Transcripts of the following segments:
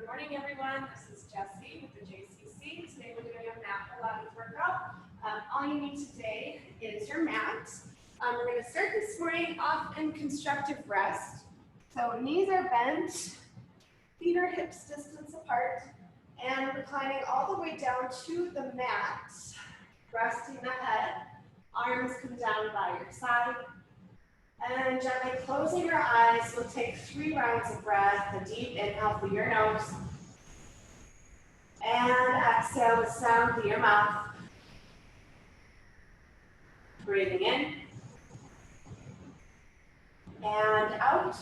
morning, everyone. This is Jessi with the JCC. Today we're doing a mat Pilates workout. All you need today is your mat. We're going to start this morning off in constructive rest. So knees are bent, feet are hips distance apart, and reclining all the way down to the mat. Resting the head, arms come down by your side. And gently closing your eyes, we'll take 3 rounds of breath, a deep inhale through your nose. And exhale with sound through your mouth. Breathing in. And out.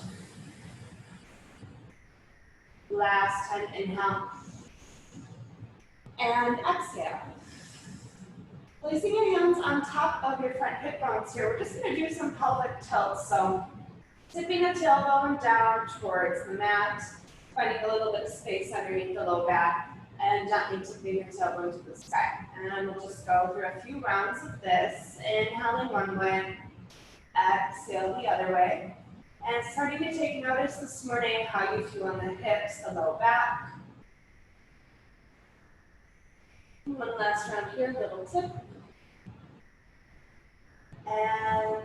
Last time, inhale. And exhale. Placing your hands on top of your front hip bones here, we're just going to do some pelvic tilts. So tipping the tailbone down towards the mat, finding a little bit of space underneath the low back, and gently tipping your tailbone to the sky. And we'll just go through a few rounds of this, inhaling one way, exhale the other way. And starting to take notice this morning how you feel on the hips, the low back. One last round here, little tip. And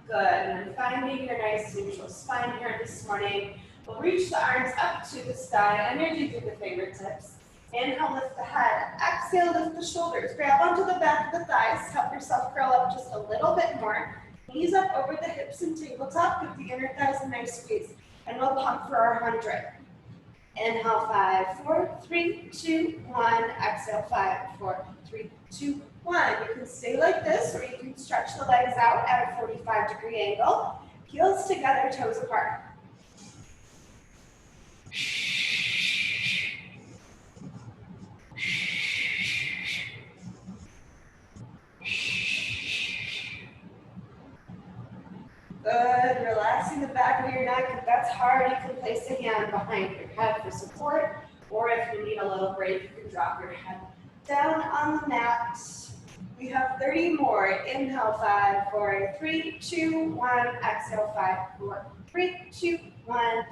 good. And finding your nice neutral spine here this morning. We'll reach the arms up to the sky, energy through the fingertips. Inhale, lift the head. Exhale, lift the shoulders. Grab onto the back of the thighs. Help yourself curl up just a little bit more. Knees up over the hips and tabletop. Give the inner thighs a nice squeeze. And we'll pump for our 100. Inhale, 5, 4, 3, 2, 1. Exhale, 5, 4, 3, 2, 1. You can stay like this, or you can stretch the legs out at a 45-degree angle. Heels together, toes apart. Good. Relaxing the back of your neck. If that's hard, you can place a hand behind your head for support, or if you need a little break, you can drop your head down on the mat. We have 30 more. Inhale, 5, 4, 3, 2, 1. Exhale, 5, 4, 3, 2, 1.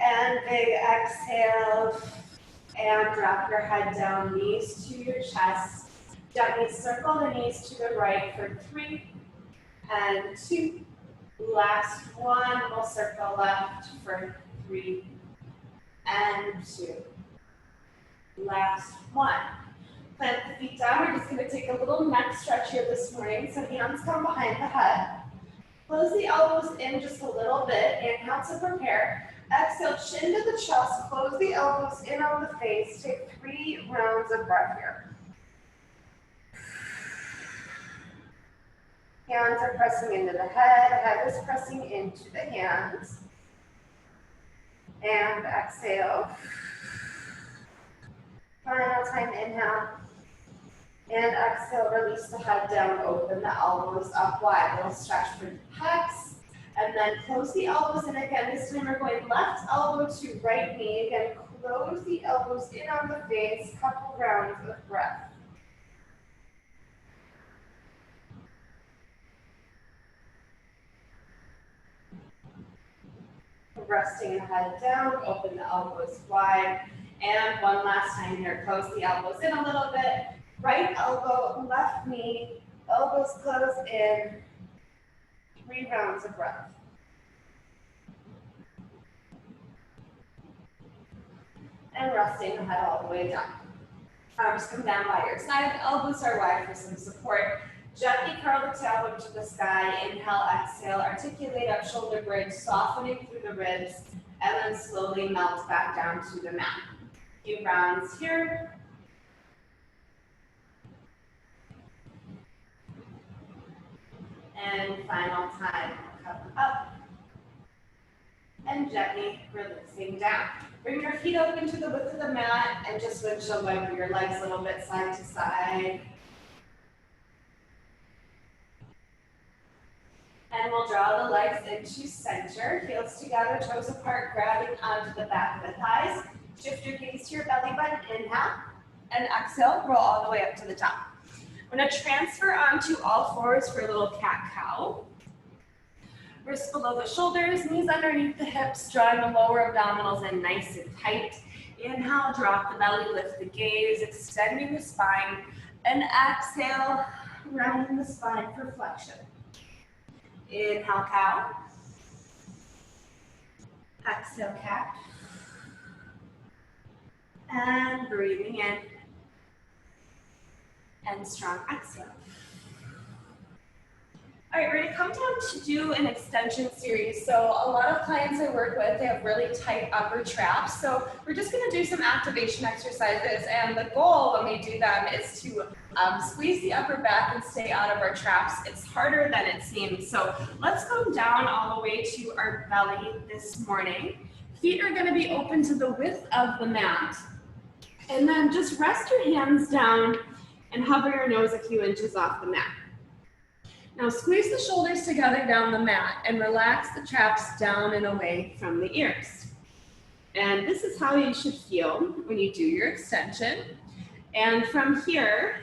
And big exhale. And drop your head down, knees to your chest. Gently circle the knees to the right for 3 and 2. Last one, we'll circle left for 3 and 2. Last one. Plant the feet down. We're just going to take a little neck stretch here this morning. So hands come behind the head. Close the elbows in just a little bit. Inhale to prepare. Exhale, chin to the chest. Close the elbows in on the face. Take 3 rounds of breath here. Hands are pressing into the head is pressing into the hands. And exhale. Final time, inhale. And exhale, release the head down, open the elbows up wide. Little stretch for the pecs. And then close the elbows in again. This time we're going left elbow to right knee. Again, close the elbows in on the face. Couple rounds of breath. Resting the head down, open the elbows wide. And one last time here, close the elbows in a little bit. Right elbow, left knee, elbows close in. 3 rounds of breath. And resting the head all the way down. Arms come down by your side, elbows are wide for some support. Gently curl the tailbone to the sky. Inhale, exhale, articulate up, shoulder bridge, softening through the ribs, and then slowly melt back down to the mat. A few rounds here. And final time, come up. And gently releasing down. Bring your feet open to the width of the mat and just windshield wiper your legs a little bit side to side. And we'll draw the legs into center, heels together, toes apart, grabbing onto the back of the thighs. Shift your gaze to your belly button, inhale, and exhale, roll all the way up to the top. I'm going to transfer onto all fours for a little cat-cow. Wrists below the shoulders, knees underneath the hips, drawing the lower abdominals in nice and tight. Inhale, drop the belly, lift the gaze, extending the spine. And exhale, rounding the spine for flexion. Inhale, cow. Exhale, cat. And breathing in. And strong exhale. All right, we're gonna come down to do an extension series. So a lot of clients I work with, they have really tight upper traps. So we're just gonna do some activation exercises. And the goal when we do them is to squeeze the upper back and stay out of our traps. It's harder than it seems. So let's come down all the way to our belly this morning. Feet are gonna be open to the width of the mat. And then just rest your hands down and hover your nose a few inches off the mat. Now squeeze the shoulders together down the mat and relax the traps down and away from the ears. And this is how you should feel when you do your extension. And from here,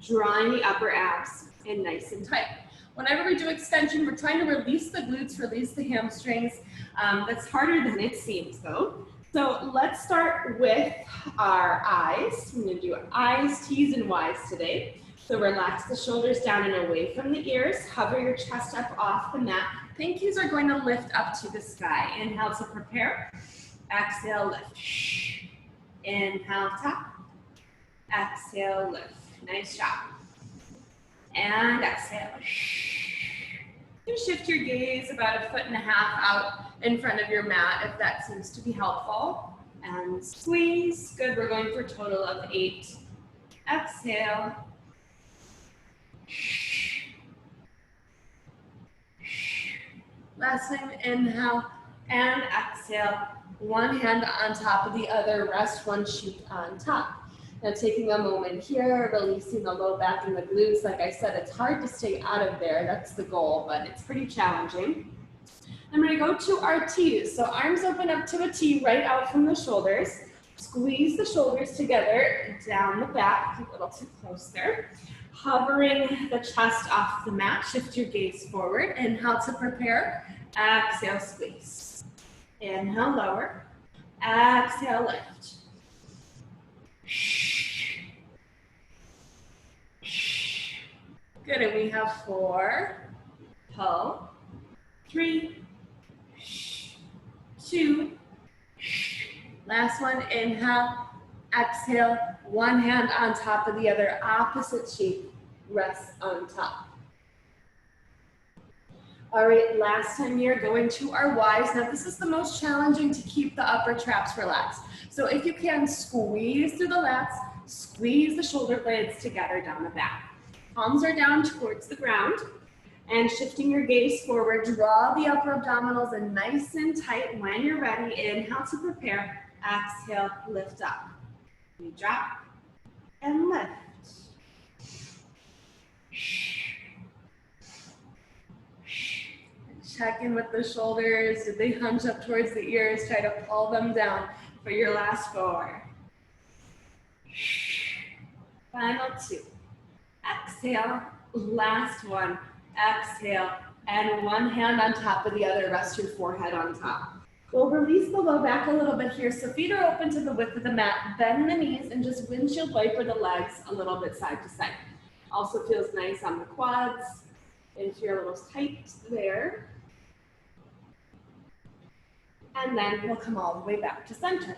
drawing the upper abs in nice and tight. Whenever we do extension, we're trying to release the glutes, release the hamstrings. That's harder than it seems though. So let's start with our eyes. We're gonna do eyes, T's, and Y's today. So relax the shoulders down and away from the ears. Hover your chest up off the mat. Pinkies are going to lift up to the sky. Inhale to prepare. Exhale, lift. Inhale, tap. Exhale, lift. Nice job. And exhale. You shift your gaze about 1.5 feet out in front of your mat if that seems to be helpful. And squeeze. Good, we're going for a total of 8. Exhale. Last time, inhale and exhale. One hand on top of the other, rest one cheek on top. Now taking a moment here, releasing the low back and the glutes. Like I said, it's hard to stay out of there. That's the goal, but it's pretty challenging. I'm gonna go to our T's. So arms open up to a T right out from the shoulders. Squeeze the shoulders together, down the back, a little too close there. Hovering the chest off the mat, shift your gaze forward. Inhale to prepare, exhale, squeeze. Inhale, lower, exhale, lift. Good, and we have 4, pull, 3, 2, last one, inhale, exhale, one hand on top of the other, opposite cheek, rest on top. All right, last time here, going to our Y's. Now this is the most challenging to keep the upper traps relaxed. So if you can, squeeze through the lats, squeeze the shoulder blades together down the back. Palms are down towards the ground, and shifting your gaze forward, draw the upper abdominals in nice and tight. When you're ready, inhale to prepare, exhale, lift up. We drop and lift. Check in with the shoulders. Did they hunch up towards the ears? Try to pull them down for your last 4. Final 2. Exhale, last one. Exhale, and one hand on top of the other. Rest your forehead on top. We'll release the low back a little bit here. So feet are open to the width of the mat. Bend the knees and just windshield wiper the legs a little bit side to side. Also feels nice on the quads. If you're a little tight there. And then we'll come all the way back to center.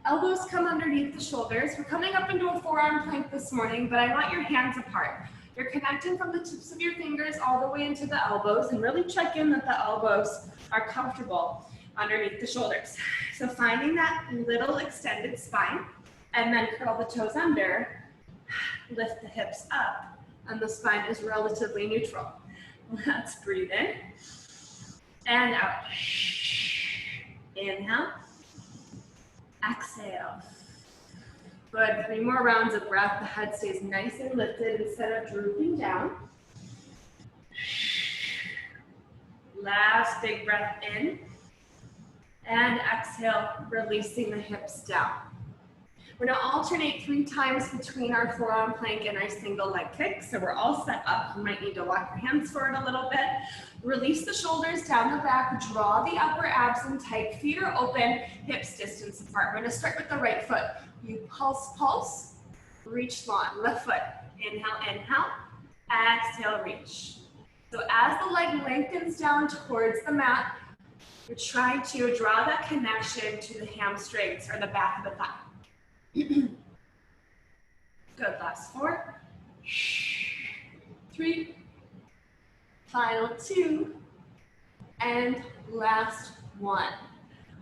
Elbows come underneath the shoulders. We're coming up into a forearm plank this morning, but I want your hands apart. You're connecting from the tips of your fingers all the way into the elbows, and really check in that the elbows are comfortable underneath the shoulders. So finding that little extended spine, and then curl the toes under, lift the hips up, and the spine is relatively neutral. Let's breathe in and out. Inhale, exhale. Good, 3 more rounds of breath. The head stays nice and lifted instead of drooping down. Last big breath in. And exhale, releasing the hips down. We're gonna alternate 3 times between our forearm plank and our single leg kick. So we're all set up. You might need to walk your hands forward a little bit. Release the shoulders down the back, draw the upper abs in tight, feet are open, hips distance apart. We're gonna start with the right foot. You pulse, pulse, reach long, left foot. Inhale, inhale, exhale, reach. So as the leg lengthens down towards the mat, you're trying to draw that connection to the hamstrings or the back of the thigh. Good, last 4, 3, final 2, and last 1.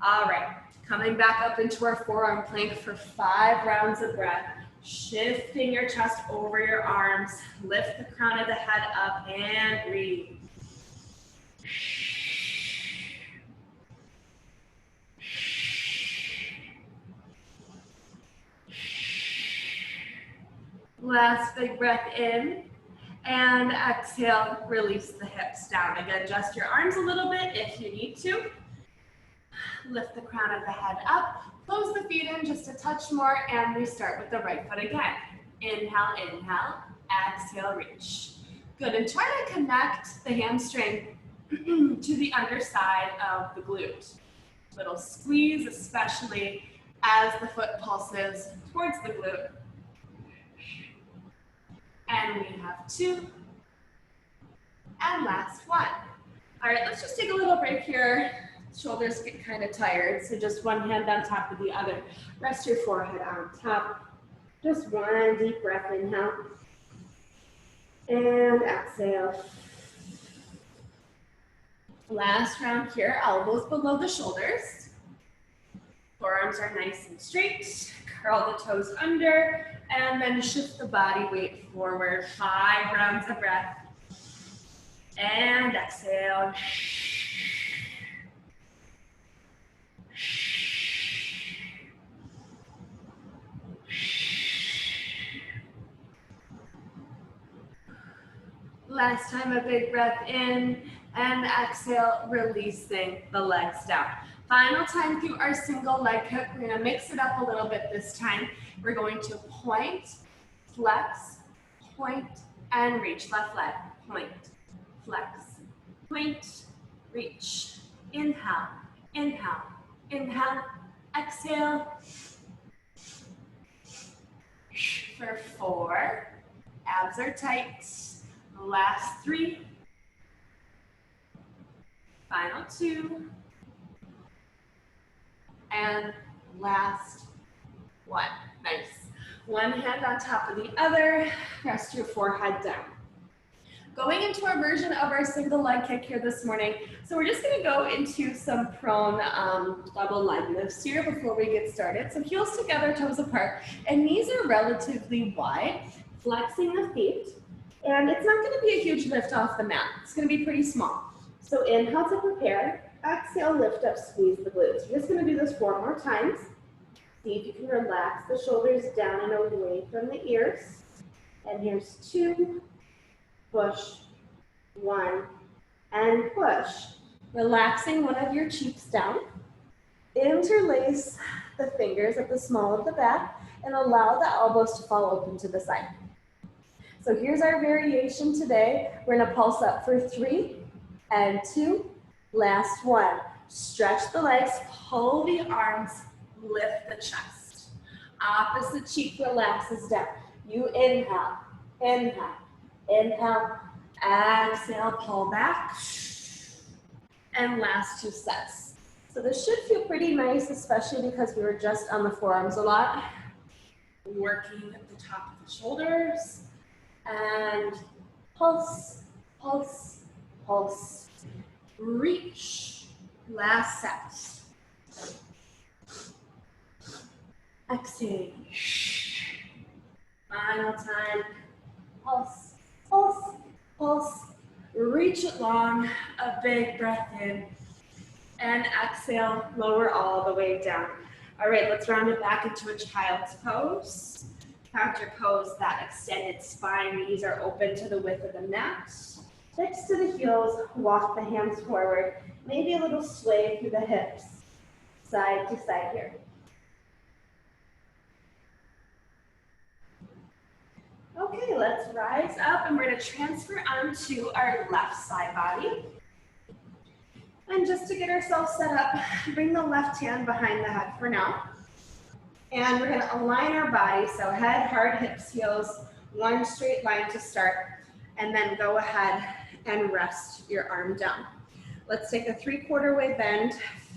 All right, coming back up into our forearm plank for 5 rounds of breath. Shifting your chest over your arms, lift the crown of the head up and breathe. Last big breath in, and exhale, release the hips down. Again, adjust your arms a little bit if you need to. Lift the crown of the head up, close the feet in just a touch more, and we start with the right foot again. Inhale, inhale, exhale, reach. Good, and try to connect the hamstring to the underside of the glute. Little squeeze, especially as the foot pulses towards the glute. And we have 2, and last 1. All right, let's just take a little break here. Shoulders get kind of tired, so just one hand on top of the other. Rest your forehead on top. Just one deep breath, inhale. And exhale. Last round here, elbows below the shoulders. Forearms are nice and straight. Curl the toes under, and then shift the body weight forward. 5 rounds of breath. And exhale. Last time, a big breath in, and exhale, releasing the legs down. Final time through our single leg kick. We're gonna mix it up a little bit this time. We're going to point, flex, point, and reach. Left leg, point, flex, point, reach. Inhale, inhale, inhale, exhale. For 4, abs are tight. Last 3, final 2, and last 1. Nice. One hand on top of the other. Rest your forehead down. Going into our version of our single leg kick here this morning. So we're just going to go into some prone double leg lifts here before we get started. So heels together, toes apart, and knees are relatively wide. Flexing the feet. And it's not going to be a huge lift off the mat. It's going to be pretty small. So inhale to prepare. Exhale, lift up, squeeze the glutes. You're just going to do this 4 more times. See if you can relax the shoulders down and away from the ears. And here's 2, push, 1, and push. Relaxing one of your cheeks down. Interlace the fingers at the small of the back and allow the elbows to fall open to the side. So here's our variation today. We're gonna pulse up for 3 and 2, last 1. Stretch the legs, pull the arms, lift the chest. Opposite cheek relaxes down. You inhale, inhale, inhale, exhale, pull back. And last 2 sets. So this should feel pretty nice, especially because we were just on the forearms a lot. Working at the top of the shoulders. And pulse, pulse, pulse. Reach. Last set. Exhale. Final time. Pulse, pulse, pulse. Reach it long. A big breath in. And exhale, lower all the way down. All right, let's round it back into a child's pose. Counter pose, that extended spine, knees are open to the width of the mat. Hips to the heels, walk the hands forward. Maybe a little sway through the hips, side to side here. Okay, let's rise up and we're gonna transfer onto our left side body. And just to get ourselves set up, bring the left hand behind the head for now. And we're gonna align our body, so head, heart, hips, heels, one straight line to start, and then go ahead and rest your arm down. Let's take a 3/4 way bend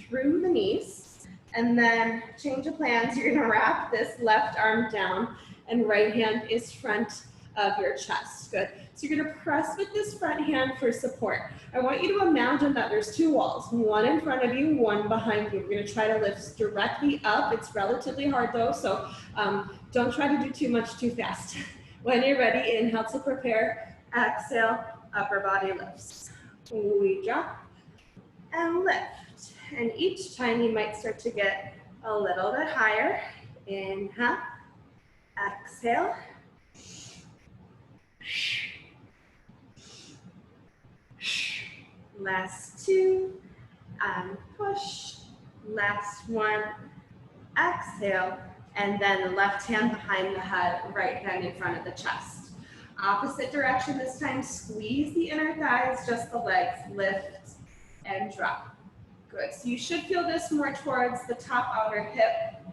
through the knees, and then change of plans. You're gonna wrap this left arm down, and right hand is front of your chest. Good. So you're gonna press with this front hand for support. I want you to imagine that there's two walls, one in front of you, one behind you. We're gonna try to lift directly up. It's relatively hard though, so don't try to do too much too fast. When you're ready, inhale to prepare, exhale, upper body lifts. We drop and lift. And each time you might start to get a little bit higher. Inhale, exhale. Last two, and push. Last one, exhale. And then the left hand behind the head, right hand in front of the chest. Opposite direction this time, squeeze the inner thighs, just the legs, lift and drop. Good, so you should feel this more towards the top outer hip,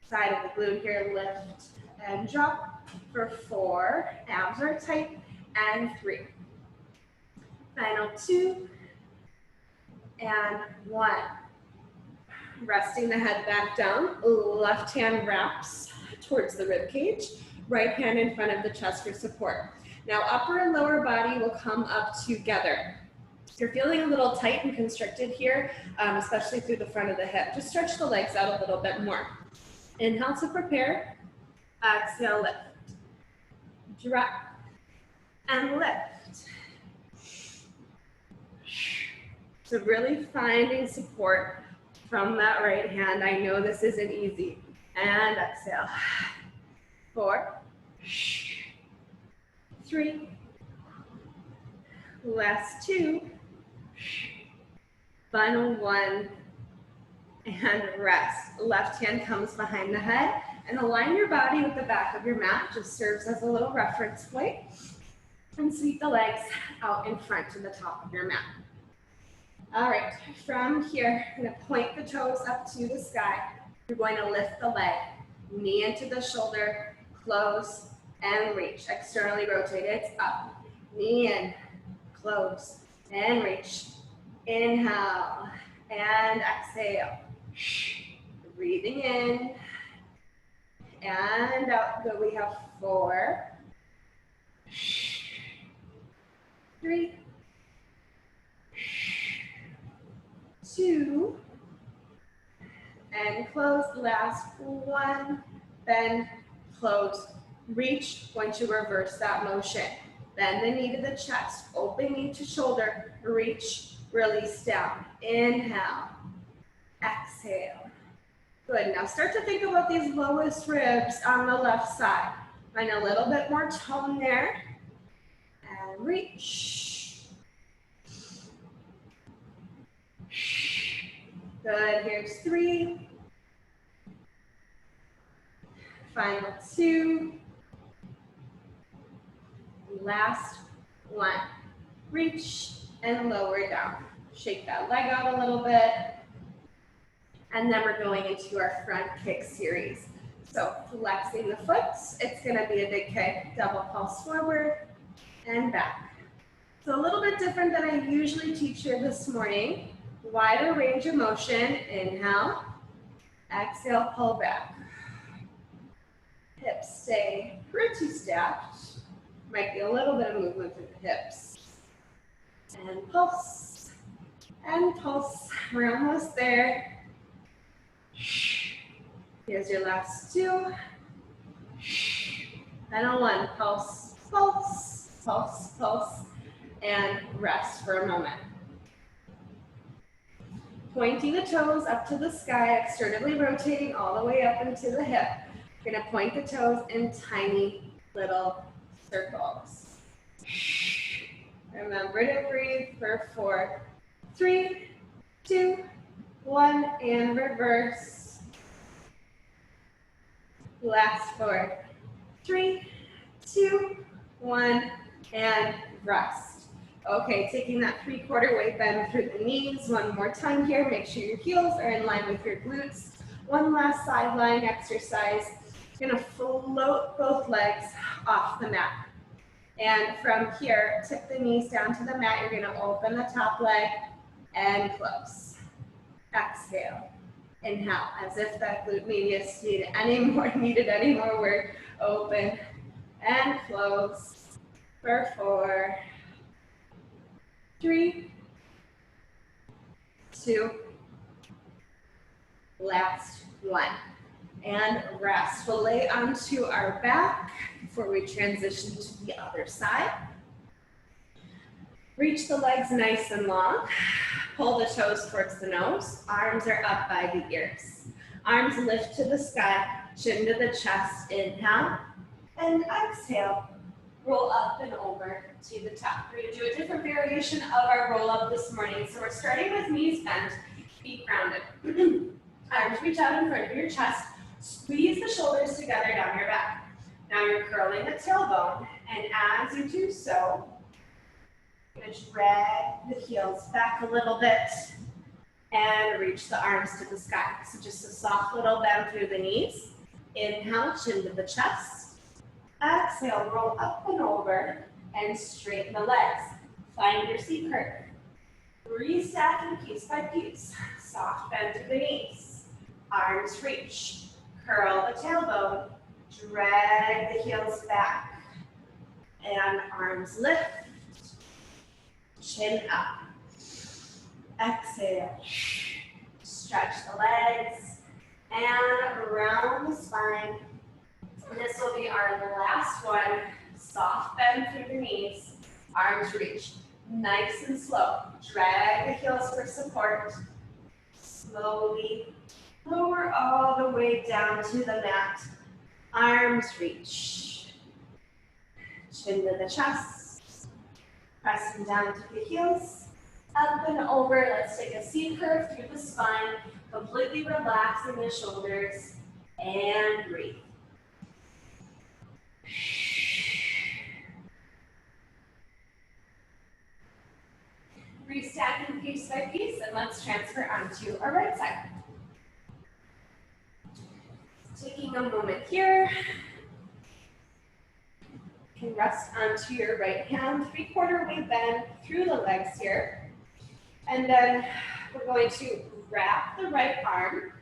side of the glute here, lift and drop for 4, abs are tight, and 3. Final 2, and 1. Resting the head back down, left hand wraps towards the rib cage, right hand in front of the chest for support. Now upper and lower body will come up together. If you're feeling a little tight and constricted here, especially through the front of the hip, just stretch the legs out a little bit more. Inhale to prepare, exhale, lift. Drop and lift. So really finding support from that right hand. I know this isn't easy. And exhale. 4, 3, last 2, final 1, and rest. Left hand comes behind the head, and align your body with the back of your mat. Just serves as a little reference point. And sweep the legs out in front to the top of your mat. All right, from here, I'm gonna point the toes up to the sky. You're going to lift the leg, knee into the shoulder, close, and reach. Externally rotate, it's up. Knee in, close, and reach. Inhale, and exhale. Breathing in, and out. Good, we have 4, 3, 2, and close. Last 1, bend, close, reach. Going to reverse that motion. Bend the knee to the chest, open knee to shoulder, reach, release down. Inhale, exhale. Good, now start to think about these lowest ribs on the left side. Find a little bit more tone there. And reach. Good, here's 3. Final 2. Last 1. Reach and lower down. Shake that leg out a little bit. And then we're going into our front kick series. So flexing the foot, it's gonna be a big kick, double pulse forward and back. So a little bit different than I usually teach here this morning. Wider range of motion, inhale, exhale, pull back. Hips stay pretty stacked. Might be a little bit of movement through the hips. And pulse, and pulse. We're almost there. Here's your last 2. Final 1, pulse, pulse, pulse, pulse, and rest for a moment. Pointing the toes up to the sky, externally rotating all the way up into the hip. You're gonna point the toes in tiny little circles. Remember to breathe for 4, 3, 2, 1, and reverse. Last 4, 3, 2, 1, and rest. Okay, taking that 3/4 weight bend through the knees. One more time here. Make sure your heels are in line with your glutes. One last sideline exercise. You're gonna float both legs off the mat. And from here, tip the knees down to the mat. You're gonna open the top leg and close. Exhale. Inhale, as if that glute medius needed any more work. Open and close for 4, 3, 2, last 1. And rest. We'll lay onto our back before we transition to the other side. Reach the legs nice and long. Pull the toes towards the nose. Arms are up by the ears. Arms lift to the sky, chin to the chest. Inhale and exhale. Roll up and over to the top. We're going to do a different variation of our roll up this morning. So we're starting with knees bent, feet grounded. Arms reach out in front of your chest. Squeeze the shoulders together down your back. Now you're curling the tailbone, and as you do so, you're going to drag the heels back a little bit and reach the arms to the sky. So just a soft little bend through the knees. Inhale, chin to the chest. Exhale, roll up and over and straighten the legs. Find your C curve. Restacking piece by piece. Soft bend to the knees. Arms reach. Curl the tailbone. Drag the heels back. And arms lift. Chin up. Exhale. Stretch the legs. And round the spine. And this will be our last one. Soft bend through the knees. Arms reach. Nice and slow. Drag the heels for support. Slowly lower all the way down to the mat. Arms reach. Chin to the chest. Pressing down to the heels. Up and over. Let's take a C curve through the spine. Completely relaxing the shoulders. And breathe. Restacking piece by piece, and let's transfer onto our right side. Taking a moment here. You can rest onto your right hand, 3/4 weight bend through the legs here. And then we're going to wrap the right arm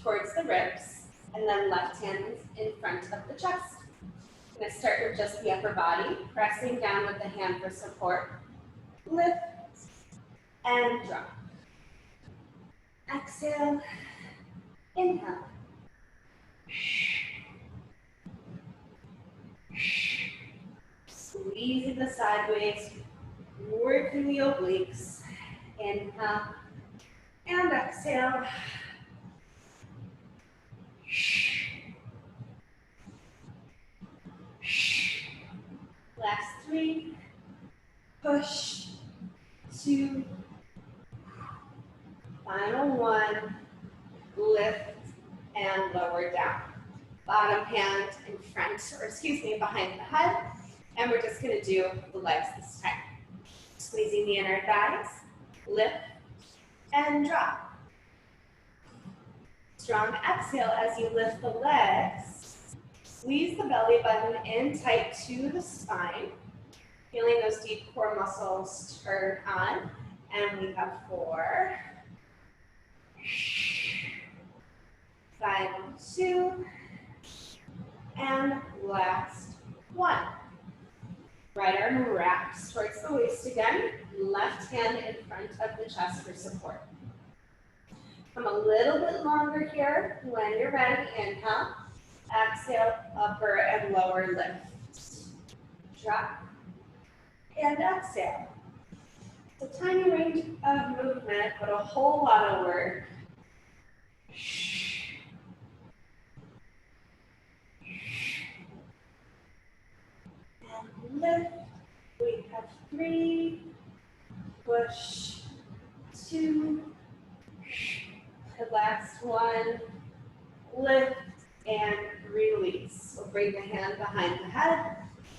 towards the ribs, and then left hand in front of the chest. I'm going to start with just the upper body, pressing down with the hand for support. Lift and drop. Exhale. Inhale. Squeezing the sideways, working the obliques. Inhale and exhale. Last 3. Push. 2. Final 1. Lift and lower down. Bottom hand in front, or excuse me, behind the head. And we're just going to do the legs this time. Squeezing the inner thighs. Lift and drop. Strong exhale as you lift the legs. Squeeze the belly button in tight to the spine. Feeling those deep core muscles turn on. And we have 4. Final 2. And last 1. Right arm wraps towards the waist again. Left hand in front of the chest for support. Come a little bit longer here. When you're ready, inhale. Exhale, upper and lower lift. Drop. And exhale. It's a tiny range of movement, but a whole lot of work. And lift. We have 3. Push. 2. The last 1. Lift and release. We'll bring the hand behind the head.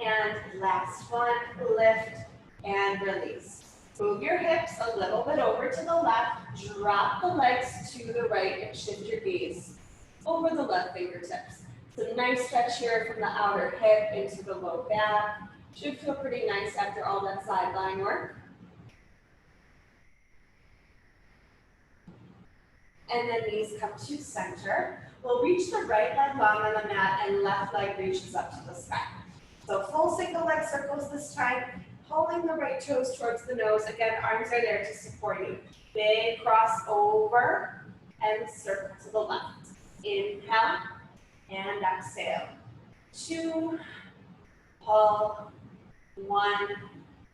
And last one, lift and release. Move your hips a little bit over to the left, drop the legs to the right, and shift your gaze over the left fingertips. So nice stretch here from the outer hip into the low back. Should feel pretty nice after all that sideline work. And then knees come to center. We'll reach the right leg long on the mat and left leg reaches up to the sky. So full single leg circles this time, pulling the right toes towards the nose. Again, arms are there to support you. Big crossover and circle to the left. Inhale and exhale. 2, pull, 1,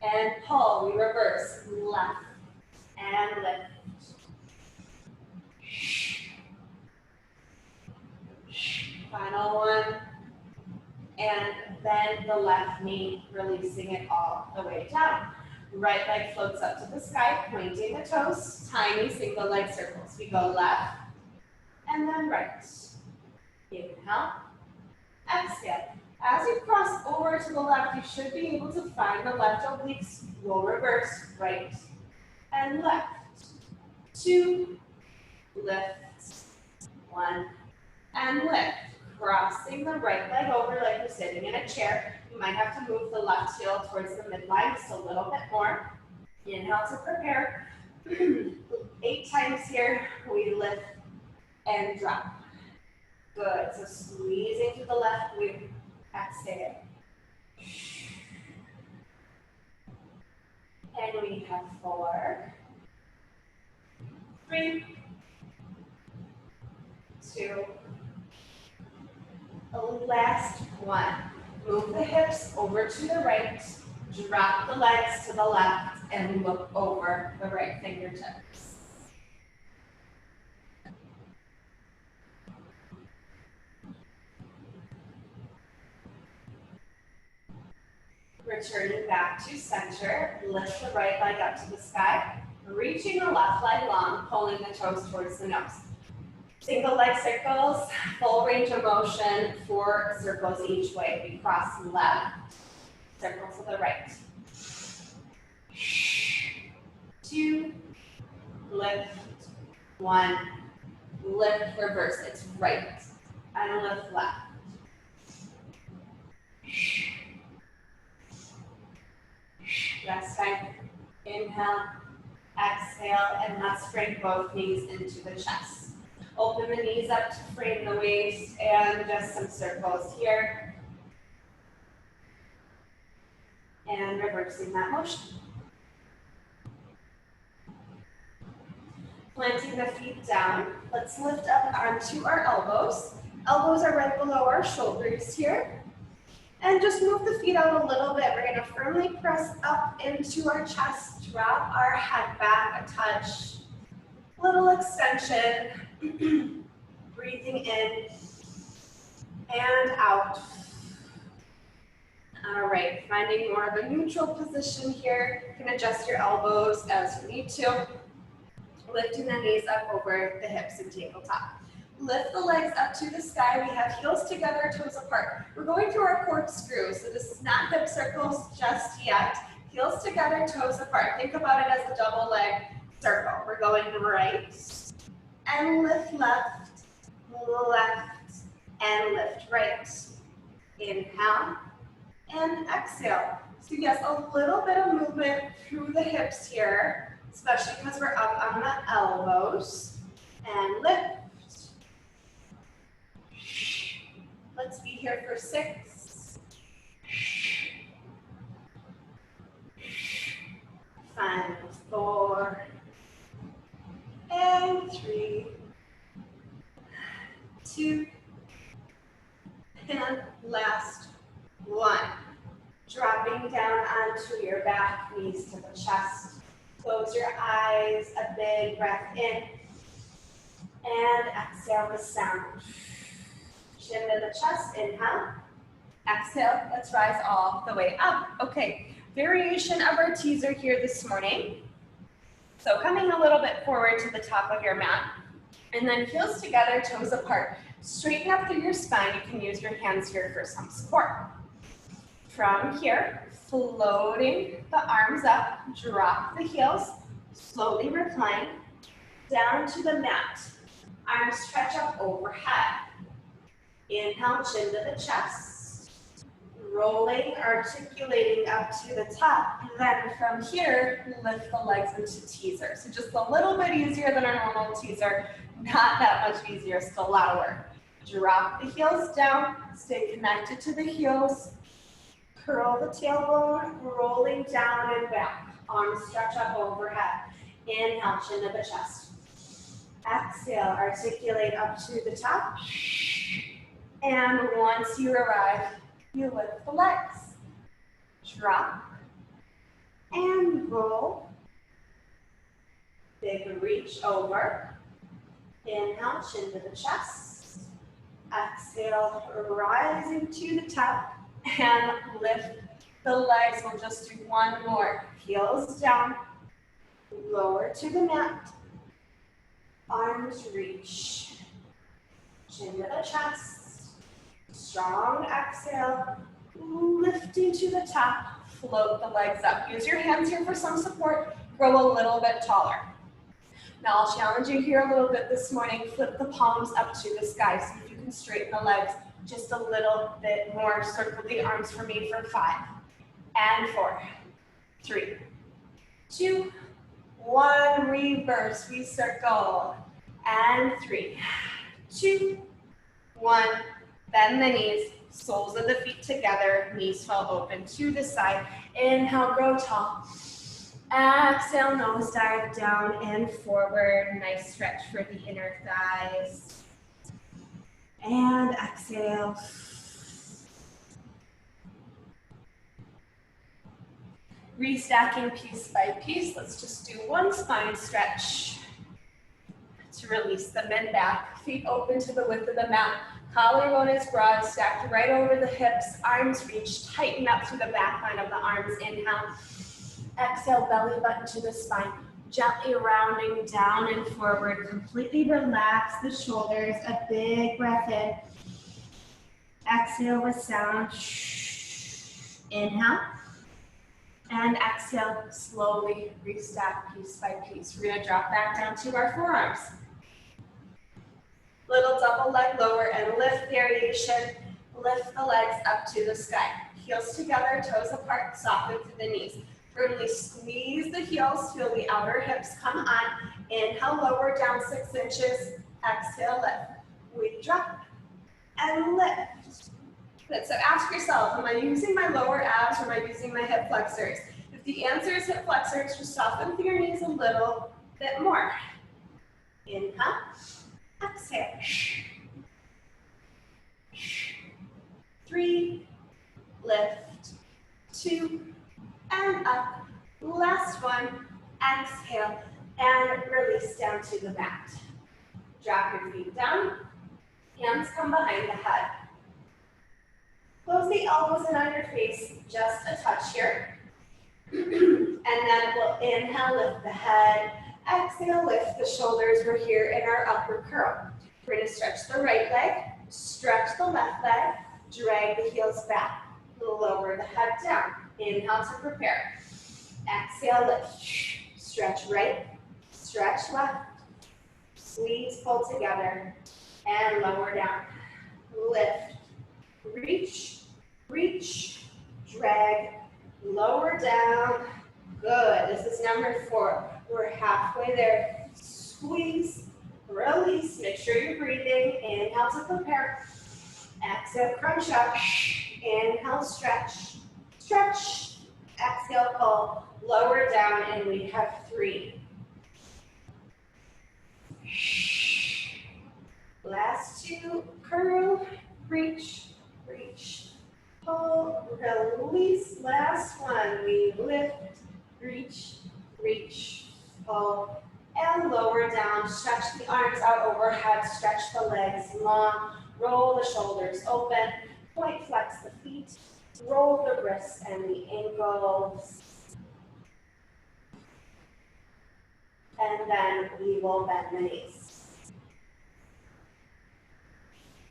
and pull. We reverse, left and lift. Final one. And bend the left knee, releasing it all the way down. Right leg floats up to the sky, pointing the toes, tiny single leg circles. We go left and then right. Inhale, exhale. As you cross over to the left, you should be able to find the left obliques. We'll reverse, right and left. 2, lift, 1, and lift. Crossing the right leg over like you're sitting in a chair. You might have to move the left heel towards the midline just a little bit more. Inhale to prepare. 8 times here, we lift and drop. Good, so squeezing to the left, we exhale. And we have 4, 3, 2, last one. Move the hips over to the right, drop the legs to the left, and look over the right fingertips. Returning back to center, lift the right leg up to the sky, reaching the left leg long, pulling the toes towards the nose. Single leg circles, full range of motion, 4 circles each way. We cross left, circle to the right. 2, lift, 1, lift, reverse. It's right, and lift left. Last time, inhale, exhale, and let's bring both knees into the chest. Open the knees up to frame the waist and just some circles here. And reversing that motion. Planting the feet down. Let's lift up onto our elbows. Elbows are right below our shoulders here. And just move the feet out a little bit. We're going to firmly press up into our chest. Drop our head back a touch. Little extension. Breathing in and out. All right, finding more of a neutral position here. You can adjust your elbows as you need to. Lifting the knees up over the hips and tabletop. Lift the legs up to the sky. We have heels together, toes apart. We're going through our corkscrew, so this is not hip circles just yet. Heels together, toes apart. Think about it as a double leg circle. We're going right and lift left, and lift right. Inhale and exhale. So yes, a little bit of movement through the hips here, especially because we're up on the elbows. And lift. Let's be here for 6, 5, 4, and 3, 2, and last 1. Dropping down onto your back, knees to the chest. Close your eyes, a big breath in, and exhale with sound. Chin to the chest, inhale. Exhale, let's rise all the way up. Okay, variation of our teaser here this morning. So coming a little bit forward to the top of your mat, and then heels together, toes apart. Straighten up through your spine. You can use your hands here for some support. From here, floating the arms up, drop the heels, slowly recline, down to the mat. Arms stretch up overhead. Inhale, chin to the chest. Rolling, articulating up to the top. And then from here, lift the legs into teaser. So just a little bit easier than our normal teaser. Not that much easier, still a lot of work. Drop the heels down, stay connected to the heels. Curl the tailbone, rolling down and back. Arms stretch up overhead. Inhale, chin to the chest. Exhale, articulate up to the top. And once you arrive, you lift the legs. Drop and roll. Big reach over. Inhale, chin to the chest. Exhale, rising to the top. And lift the legs. We'll just do one more. Heels down. Lower to the mat. Arms reach. Chin to the chest. Strong exhale. Lifting to the top. Float the legs up. Use your hands here for some support. Grow a little bit taller. Now I'll challenge you here a little bit this morning. Flip the palms up to the sky. See if you can straighten the legs just a little bit more. Circle the arms for me for 5 and 4, 3, 2, 1. Reverse, we circle. And 3, 2, 1. Bend the knees, soles of the feet together, knees fall open to the side. Inhale, grow tall. Exhale, nose dive down and forward. Nice stretch for the inner thighs. And exhale. Restacking piece by piece. Let's just do one spine stretch to release the mid-back. Feet open to the width of the mat. Collarbone is broad, stacked right over the hips. Arms reach, tighten up through the back line of the arms. Inhale. Exhale, belly button to the spine. Gently rounding down and forward. Completely relax the shoulders. A big breath in. Exhale with sound. Inhale. And exhale, slowly restack piece by piece. We're gonna drop back down to our forearms. Little double leg lower and lift variation. Lift the legs up to the sky. Heels together, toes apart, soften through the knees. Firmly squeeze the heels, feel the outer hips come on. Inhale, lower down 6 inches. Exhale, lift. We drop and lift. Good, so ask yourself, am I using my lower abs or am I using my hip flexors? If the answer is hip flexors, just soften through your knees a little bit more. Inhale, exhale. 3, lift, 2, and up. Last one, exhale, and release down to the mat. Drop your feet down, hands come behind the head. Close the elbows in on your face, just a touch here. And then we'll inhale, lift the head. Exhale, lift the shoulders. We're here in our upward curl. We're going to stretch the right leg, stretch the left leg, drag the heels back, lower the head down. Inhale to prepare. Exhale, lift. Stretch right, stretch left. Squeeze, pull together, and lower down. Lift, reach, reach, drag, lower down. Good. This is number 4. We're halfway there. Squeeze, release. Make sure you're breathing. Inhale to prepare. Exhale, crunch up. Inhale, stretch, stretch. Exhale, pull, lower down, and we have 3. Last 2, curl, reach, reach, pull, release. Last one, we lift, reach, reach, pull, and lower down. Stretch the arms out overhead, stretch the legs long, roll the shoulders open, point flex the feet, roll the wrists and the ankles. And then we will bend the knees.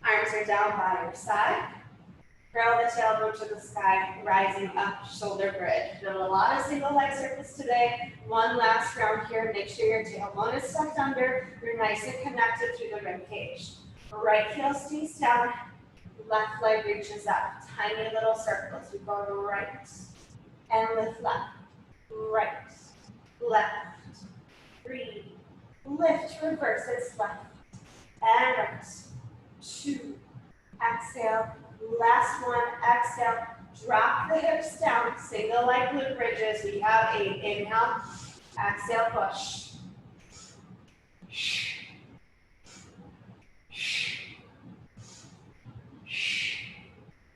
Arms are down by your side. Curl the tailbone to the sky, rising up, shoulder bridge. Did a lot of single leg circles today. One last round here. Make sure your tailbone is tucked under. You're nice and connected through the rib cage. Right heel stays down. Left leg reaches up. Tiny little circles. We go to right and lift left. Right, left. Breathe. Lift, reverses left and right. 2. Exhale. Last one. Exhale. Drop the hips down. Single leg glute bridges. We have 8. Inhale. Exhale. Push.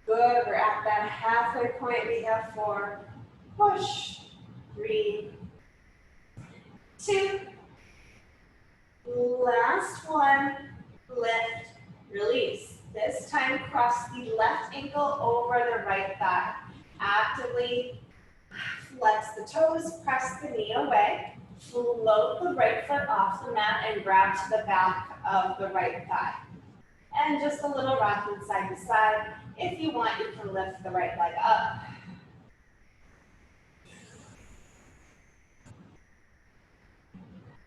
Good. We're at that halfway point. We have 4. Push. 3. 2. Last one. Lift. Release. This time, cross the left ankle over the right thigh. Actively flex the toes, press the knee away. Float the right foot off the mat and grab to the back of the right thigh. And just a little rocking side to side. If you want, you can lift the right leg up.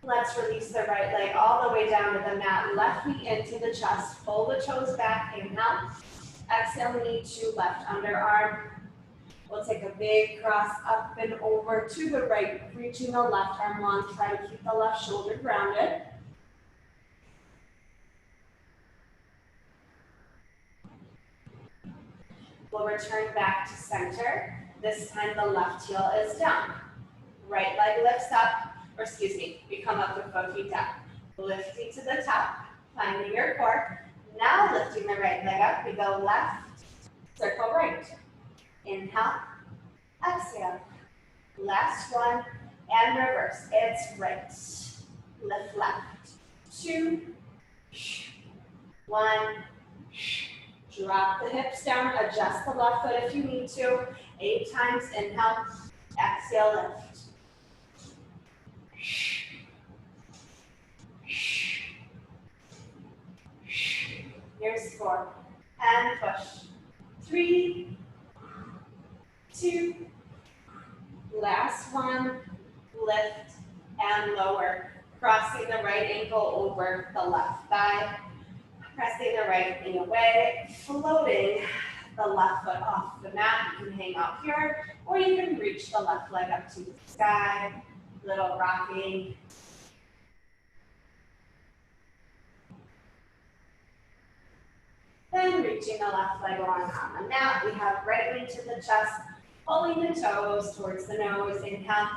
Let's release the right leg all the way down to the mat. Left knee into the chest. Pull the toes back. Inhale. Exhale, knee to left underarm. We'll take a big cross up and over to the right, reaching the left arm long. Try to keep the left shoulder grounded. We'll return back to center. This time the left heel is down. Right leg lifts up. Or excuse me, we come up with both feet down. Lifting to the top, finding your core. Now lifting the right leg up, we go left, circle right. Inhale, exhale. Last one, and reverse. It's right. Lift left. 2, 1. Drop the hips down, adjust the left foot if you need to. 8 times, inhale, exhale, lift. Here's 4, and push. 3, 2, last one, lift and lower. Crossing the right ankle over the left thigh. Pressing the right knee away, floating the left foot off the mat. You can hang out here, or you can reach the left leg up to the sky. Little rocking. Then reaching the left leg along on the mat. We have right knee to the chest, pulling the toes towards the nose. Inhale.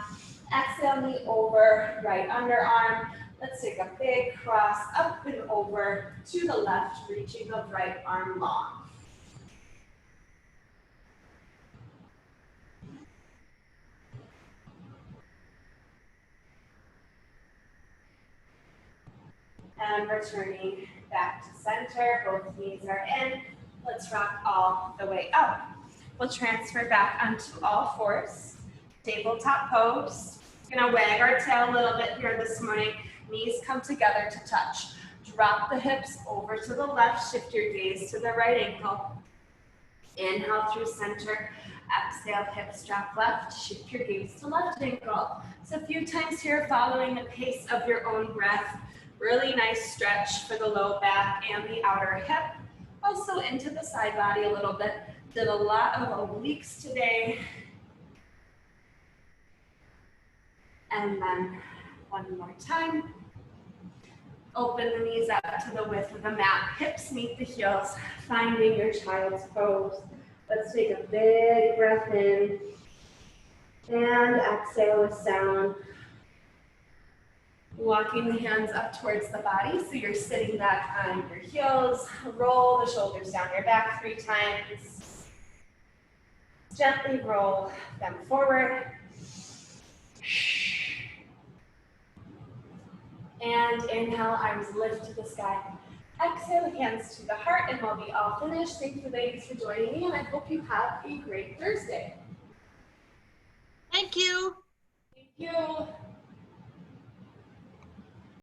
Exhale, knee over, right underarm. Let's take a big cross up and over to the left, reaching the right arm long. And returning back to center, both knees are in. Let's rock all the way up. We'll transfer back onto all fours. Tabletop pose. Gonna wag our tail a little bit here this morning. Knees come together to touch. Drop the hips over to the left. Shift your gaze to the right ankle. Inhale through center. Exhale, hips drop left. Shift your gaze to left ankle. So a few times here, following the pace of your own breath. Really nice stretch for the low back and the outer hip. Also into the side body a little bit. Did a lot of obliques today. And then one more time. Open the knees up to the width of the mat. Hips meet the heels, finding your child's pose. Let's take a big breath in. And exhale with sound. Walking the hands up towards the body, so you're sitting back on your heels. Roll the shoulders down your back 3 times. Gently roll them forward. And inhale, arms lift to the sky. Exhale, hands to the heart, and we'll be all finished. Thank you, ladies, for joining me, and I hope you have a great Thursday. Thank you. Thank you.